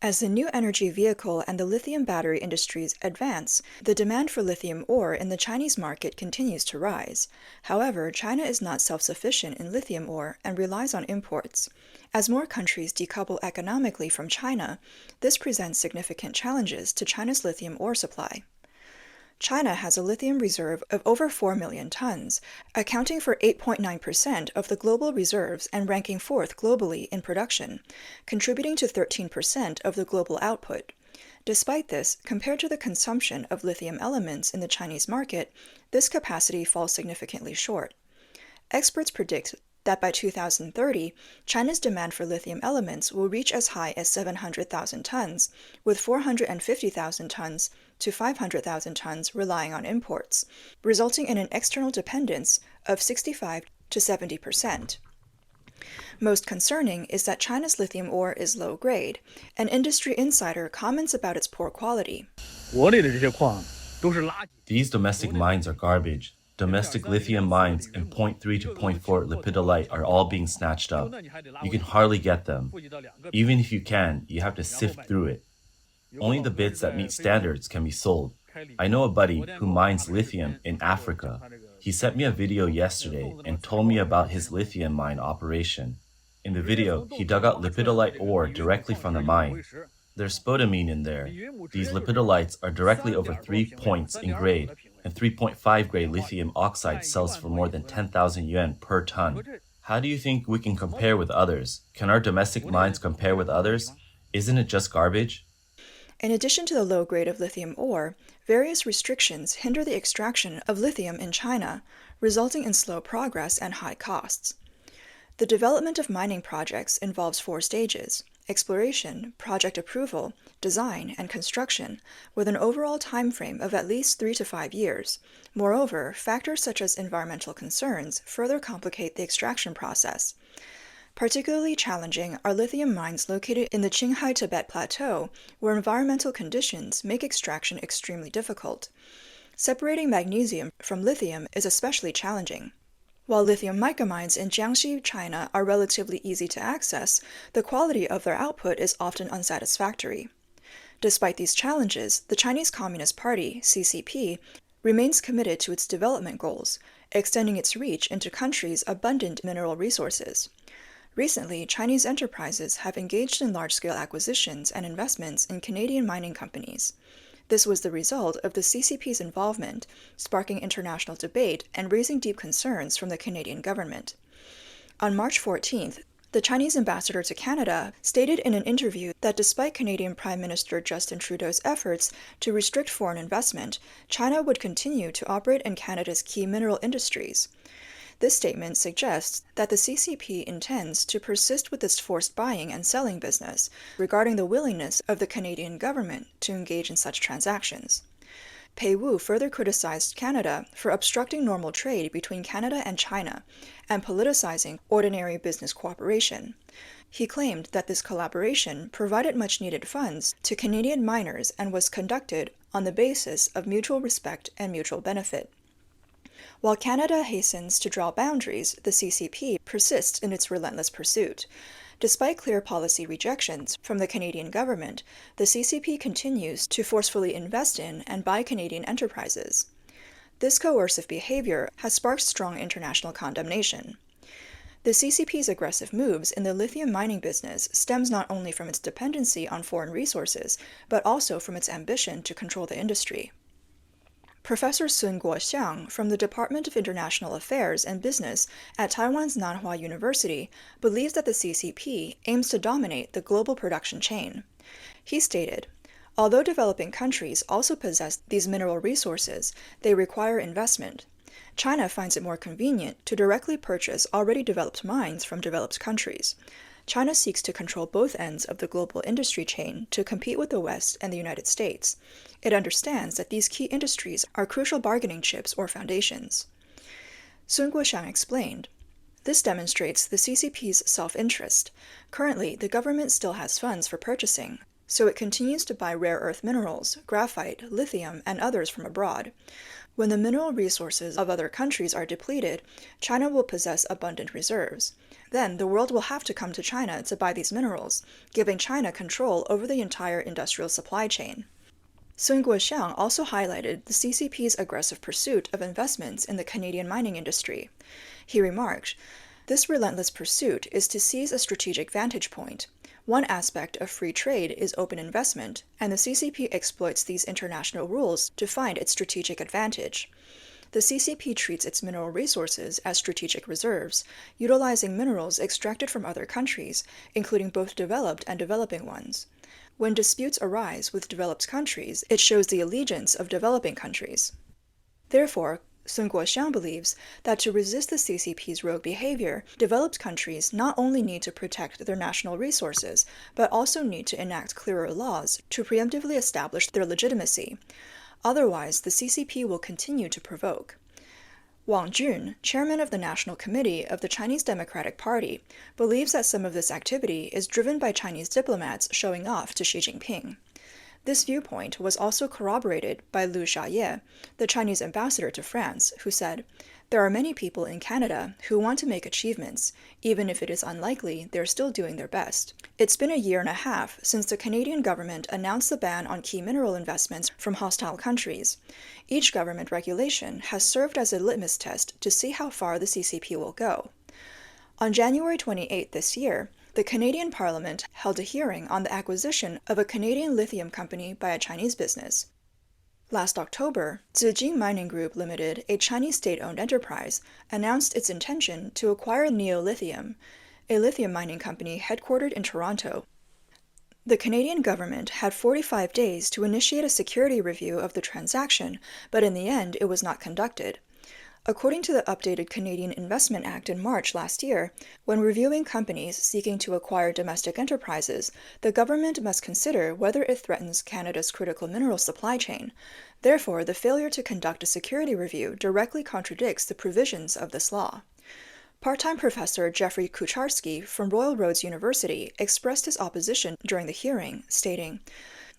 As the new energy vehicle and the lithium battery industries advance, the demand for lithium ore in the Chinese market continues to rise. However, China is not self-sufficient in lithium ore and relies on imports. As more countries decouple economically from China, this presents significant challenges to China's lithium ore supply. China has a lithium reserve of over 4 million tons, accounting for 8.9% of the global reserves and ranking fourth globally in production, contributing to 13% of the global output. Despite this, compared to the consumption of lithium elements in the Chinese market, this capacity falls significantly short. Experts predict that by 2030, China's demand for lithium elements will reach as high as 700,000 tons, with 450,000 tons to 500,000 tons relying on imports, resulting in an external dependence of 65 to 70%. Most concerning is that China's lithium ore is low grade. An industry insider comments about its poor quality. These domestic mines are garbage. Domestic lithium mines in zero point 0.3 to zero point 0.4 lepidolite are all being snatched up. You can hardly get them. Even if you can, you have to sift through it. Only the bits that meet standards can be sold. I know a buddy who mines lithium in Africa. He sent me a video yesterday and told me about his lithium mine operation. In the video, he dug out lepidolite ore directly from the mine. There's spodumene in there. These lepidolites are directly over 3 points in grade, and 3.5 grade lithium oxide sells for more than 10,000 yuan per ton. How do you think we can compare with others? Can our domestic mines compare with others? Isn't it just garbage? In addition to the low grade of lithium ore, various restrictions hinder the extraction of lithium in China, resulting in slow progress and high costs. The development of mining projects involves 4 stages: exploration, project approval, design, and construction, with an overall time frame of at least 3 to 5 years. Moreover, factors such as environmental concerns further complicate the extraction process. Particularly challenging are lithium mines located in the Qinghai Tibet Plateau, where environmental conditions make extraction extremely difficult. Separating magnesium from lithium is especially challenging. While lithium mica mines in Jiangxi, China are relatively easy to access, the quality of their output is often unsatisfactory. Despite these challenges, the Chinese Communist Party, CCP, remains committed to its development goals, extending its reach into countries' abundant mineral resources. Recently, Chinese enterprises have engaged in large-scale acquisitions and investments in Canadian mining companies. This was the result of the CCP's involvement, sparking international debate and raising deep concerns from the Canadian government. On March 14th, the Chinese ambassador to Canada stated in an interview that despite Canadian Prime Minister Justin Trudeau's efforts to restrict foreign investment, China would continue to operate in Canada's key mineral industries. This statement suggests that the CCP intends to persist with its forced buying and selling business, regarding the willingness of the Canadian government to engage in such transactions. Pei Wu further criticized Canada for obstructing normal trade between Canada and China and politicizing ordinary business cooperation. He claimed that this collaboration provided much-needed funds to Canadian miners and was conducted on the basis of mutual respect and mutual benefit. While Canada hastens to draw boundaries, the CCP persists in its relentless pursuit. Despite clear policy rejections from the Canadian government, the CCP continues to forcefully invest in and buy Canadian enterprises. This coercive behavior has sparked strong international condemnation. The CCP's aggressive moves in the lithium mining business stems not only from its dependency on foreign resources, but also from its ambition to control the industry. Professor Sun Guoxiang from the Department of International Affairs and Business at Taiwan's Nanhua University believes that the CCP aims to dominate the global production chain. He stated, "Although developing countries also possess these mineral resources, they require investment. China finds it more convenient to directly purchase already developed mines from developed countries. China seeks to control both ends of the global industry chain to compete with the West and the United States. It understands that these key industries are crucial bargaining chips or foundations." Sun Guoxiang explained, "This demonstrates the CCP's self-interest. Currently, the government still has funds for purchasing, so it continues to buy rare earth minerals, graphite, lithium, and others from abroad. When the mineral resources of other countries are depleted, China will possess abundant reserves. Then the world will have to come to China to buy these minerals, giving China control over the entire industrial supply chain. Sun Guoxiang also highlighted the CCP's aggressive pursuit of investments in the Canadian mining industry. He remarked, "This relentless pursuit is to seize a strategic vantage point. One aspect of free trade is open investment, and the CCP exploits these international rules to find its strategic advantage. The CCP treats its mineral resources as strategic reserves, utilizing minerals extracted from other countries, including both developed and developing ones. When disputes arise with developed countries, it shows the allegiance of developing countries." Therefore, Sun Guoxiang believes that to resist the CCP's rogue behavior, developed countries not only need to protect their national resources, but also need to enact clearer laws to preemptively establish their legitimacy. Otherwise, the CCP will continue to provoke. Wang Jun, chairman of the National Committee of the Chinese Democratic Party, believes that some of this activity is driven by Chinese diplomats showing off to Xi Jinping. This viewpoint was also corroborated by Liu Xiaoye, the Chinese ambassador to France, who said, "There are many people in Canada who want to make achievements. Even if it is unlikely, they're still doing their best." It's been a year and a half since the Canadian government announced the ban on key mineral investments from hostile countries. Each government regulation has served as a litmus test to see how far the CCP will go. On January 28 this year, the Canadian Parliament held a hearing on the acquisition of a Canadian lithium company by a Chinese business. Last October, Zijin Mining Group Limited, a Chinese state-owned enterprise, announced its intention to acquire Lithium, a lithium mining company headquartered in Toronto. The Canadian government had 45 days to initiate a security review of the transaction, but in the end it was not conducted. According to the updated Canadian Investment Act in March last year, when reviewing companies seeking to acquire domestic enterprises, the government must consider whether it threatens Canada's critical mineral supply chain. Therefore, the failure to conduct a security review directly contradicts the provisions of this law. Part-time professor Jeffrey Kucharski from Royal Roads University expressed his opposition during the hearing, stating,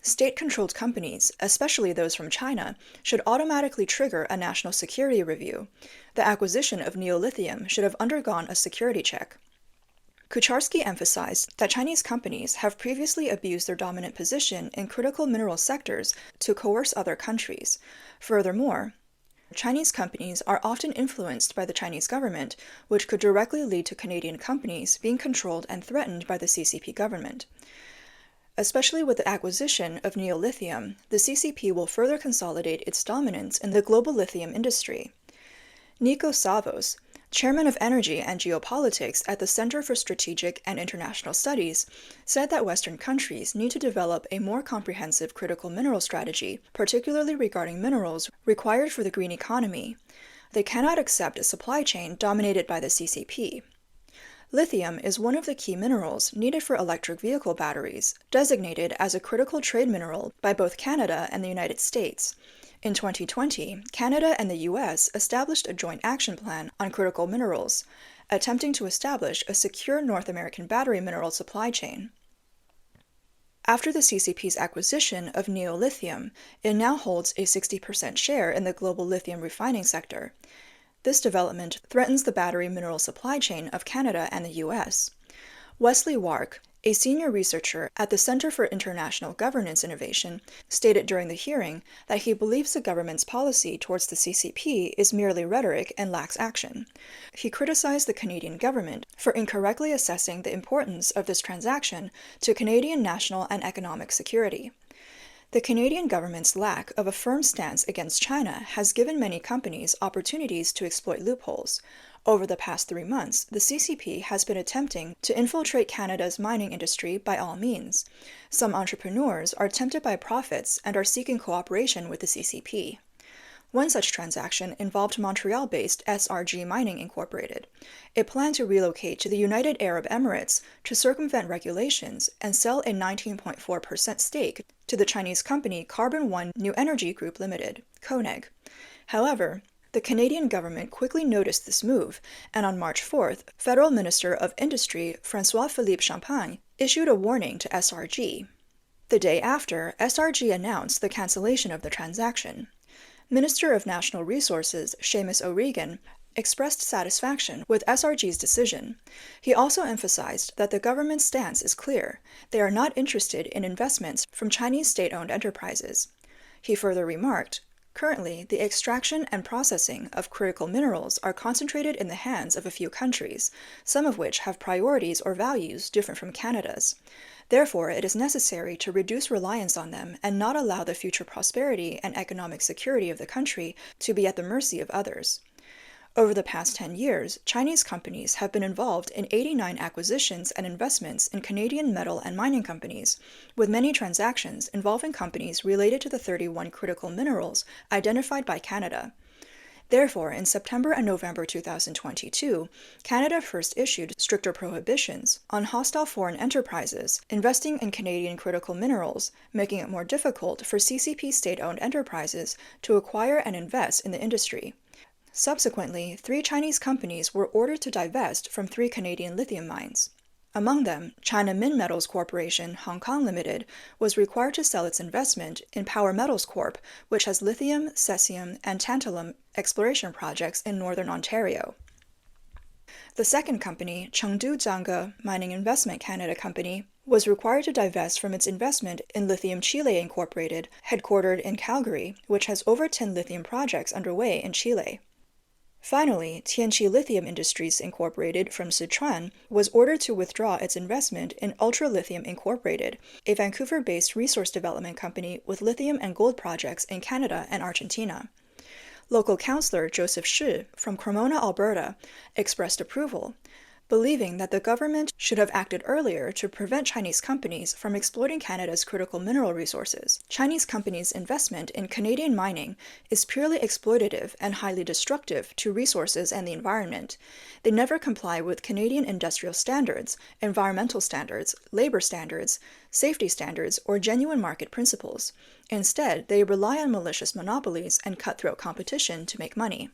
"State-controlled companies, especially those from China, should automatically trigger a national security review. The acquisition of Lithium should have undergone a security check." Kucharski emphasized that Chinese companies have previously abused their dominant position in critical mineral sectors to coerce other countries. Furthermore, Chinese companies are often influenced by the Chinese government, which could directly lead to Canadian companies being controlled and threatened by the CCP government. Especially with the acquisition of Lithium, the CCP will further consolidate its dominance in the global lithium industry. Nikos Savos, chairman of Energy and Geopolitics at the Center for Strategic and International Studies, said that Western countries need to develop a more comprehensive critical mineral strategy, particularly regarding minerals required for the green economy. They cannot accept a supply chain dominated by the CCP. Lithium is one of the key minerals needed for electric vehicle batteries, designated as a critical trade mineral by both Canada and the United States. In 2020, Canada and the US established a joint action plan on critical minerals, attempting to establish a secure North American battery mineral supply chain. After the CCP's acquisition of Lithium, it now holds a 60% share in the global lithium refining sector. This development threatens the battery mineral supply chain of Canada and the US. Wesley Wark, a senior researcher at the Center for International Governance Innovation, stated during the hearing that he believes the government's policy towards the CCP is merely rhetoric and lacks action. He criticized the Canadian government for incorrectly assessing the importance of this transaction to Canadian national and economic security. The Canadian government's lack of a firm stance against China has given many companies opportunities to exploit loopholes. Over the past 3 months, the CCP has been attempting to infiltrate Canada's mining industry by all means. Some entrepreneurs are tempted by profits and are seeking cooperation with the CCP. One such transaction involved Montreal-based SRG Mining Incorporated. It planned to relocate to the United Arab Emirates to circumvent regulations and sell a 19.4% stake to the Chinese company Carbon One New Energy Group Limited, CONEG. However, the Canadian government quickly noticed this move, and on March 4th, Federal Minister of Industry François-Philippe Champagne issued a warning to SRG. The day after, SRG announced the cancellation of the transaction. Minister of National Resources Seamus O'Regan expressed satisfaction with SRG's decision. He also emphasized that the government's stance is clear. They are not interested in investments from Chinese state-owned enterprises. He further remarked, "Currently, the extraction and processing of critical minerals are concentrated in the hands of a few countries, some of which have priorities or values different from Canada's. Therefore, it is necessary to reduce reliance on them and not allow the future prosperity and economic security of the country to be at the mercy of others." Over the past 10 years, Chinese companies have been involved in 89 acquisitions and investments in Canadian metal and mining companies, with many transactions involving companies related to the 31 critical minerals identified by Canada. Therefore, in September and November 2022, Canada first issued stricter prohibitions on hostile foreign enterprises investing in Canadian critical minerals, making it more difficult for CCP state-owned enterprises to acquire and invest in the industry. Subsequently, 3 Chinese companies were ordered to divest from 3 Canadian lithium mines. Among them, China Minmetals Corporation Hong Kong Limited was required to sell its investment in Power Metals Corp., which has lithium, cesium, and tantalum exploration projects in northern Ontario. The second company, Chengdu Jiangge Mining Investment Canada Company, was required to divest from its investment in Lithium Chile Incorporated, headquartered in Calgary, which has over 10 lithium projects underway in Chile. Finally, Tianqi Lithium Industries Incorporated from Sichuan was ordered to withdraw its investment in Ultra Lithium Incorporated, a Vancouver-based resource development company with lithium and gold projects in Canada and Argentina. Local councillor Joseph Shi from Cremona, Alberta, expressed approval, believing that the government should have acted earlier to prevent Chinese companies from exploiting Canada's critical mineral resources. Chinese companies' investment in Canadian mining is purely exploitative and highly destructive to resources and the environment. They never comply with Canadian industrial standards, environmental standards, labor standards, safety standards, or genuine market principles. Instead, they rely on malicious monopolies and cutthroat competition to make money.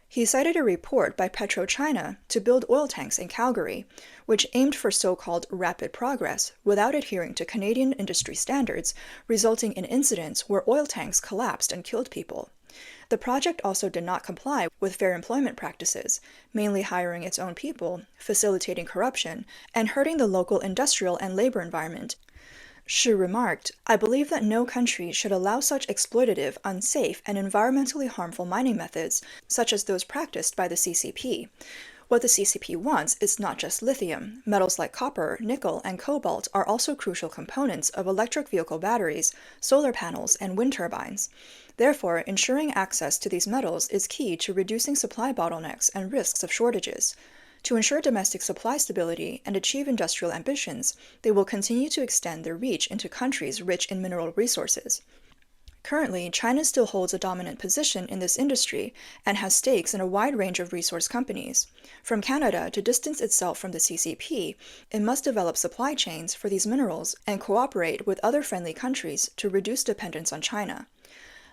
He cited a report by PetroChina to build oil tanks in Calgary, which aimed for so-called rapid progress without adhering to Canadian industry standards, resulting in incidents where oil tanks collapsed and killed people. The project also did not comply with fair employment practices, mainly hiring its own people, facilitating corruption, and hurting the local industrial and labor environment. Shi remarked, "I believe that no country should allow such exploitative, unsafe, and environmentally harmful mining methods, such as those practiced by the CCP. What the CCP wants is not just lithium. Metals like copper, nickel, and cobalt are also crucial components of electric vehicle batteries, solar panels, and wind turbines. Therefore, ensuring access to these metals is key to reducing supply bottlenecks and risks of shortages. To ensure domestic supply stability and achieve industrial ambitions, they will continue to extend their reach into countries rich in mineral resources." Currently, China still holds a dominant position in this industry and has stakes in a wide range of resource companies. From Canada to distance itself from the CCP, it must develop supply chains for these minerals and cooperate with other friendly countries to reduce dependence on China.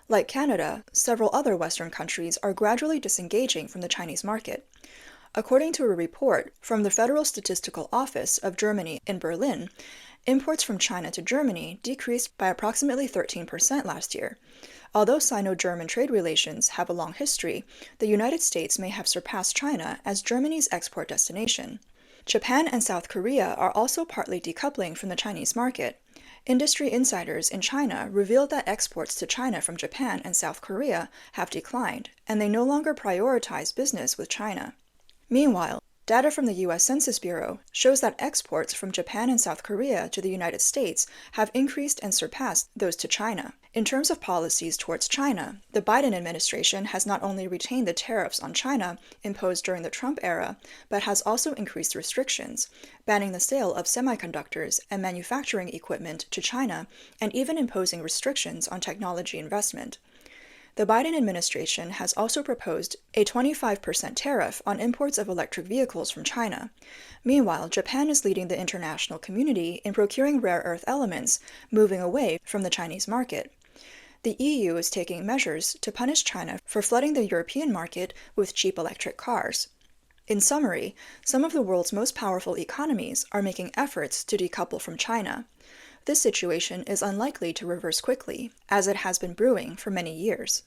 Like Canada, several other Western countries are gradually disengaging from the Chinese market. According to a report from the Federal Statistical Office of Germany in Berlin, imports from China to Germany decreased by approximately 13% last year. Although Sino-German trade relations have a long history, the United States may have surpassed China as Germany's export destination. Japan and South Korea are also partly decoupling from the Chinese market. Industry insiders in China revealed that exports to China from Japan and South Korea have declined, and they no longer prioritize business with China. Meanwhile, data from the U.S. Census Bureau shows that exports from Japan and South Korea to the United States have increased and surpassed those to China. In terms of policies towards China, the Biden administration has not only retained the tariffs on China imposed during the Trump era, but has also increased restrictions, banning the sale of semiconductors and manufacturing equipment to China, and even imposing restrictions on technology investment. The Biden administration has also proposed a 25% tariff on imports of electric vehicles from China. Meanwhile, Japan is leading the international community in procuring rare earth elements, moving away from the Chinese market. The EU is taking measures to punish China for flooding the European market with cheap electric cars. In summary, some of the world's most powerful economies are making efforts to decouple from China. This situation is unlikely to reverse quickly, as it has been brewing for many years.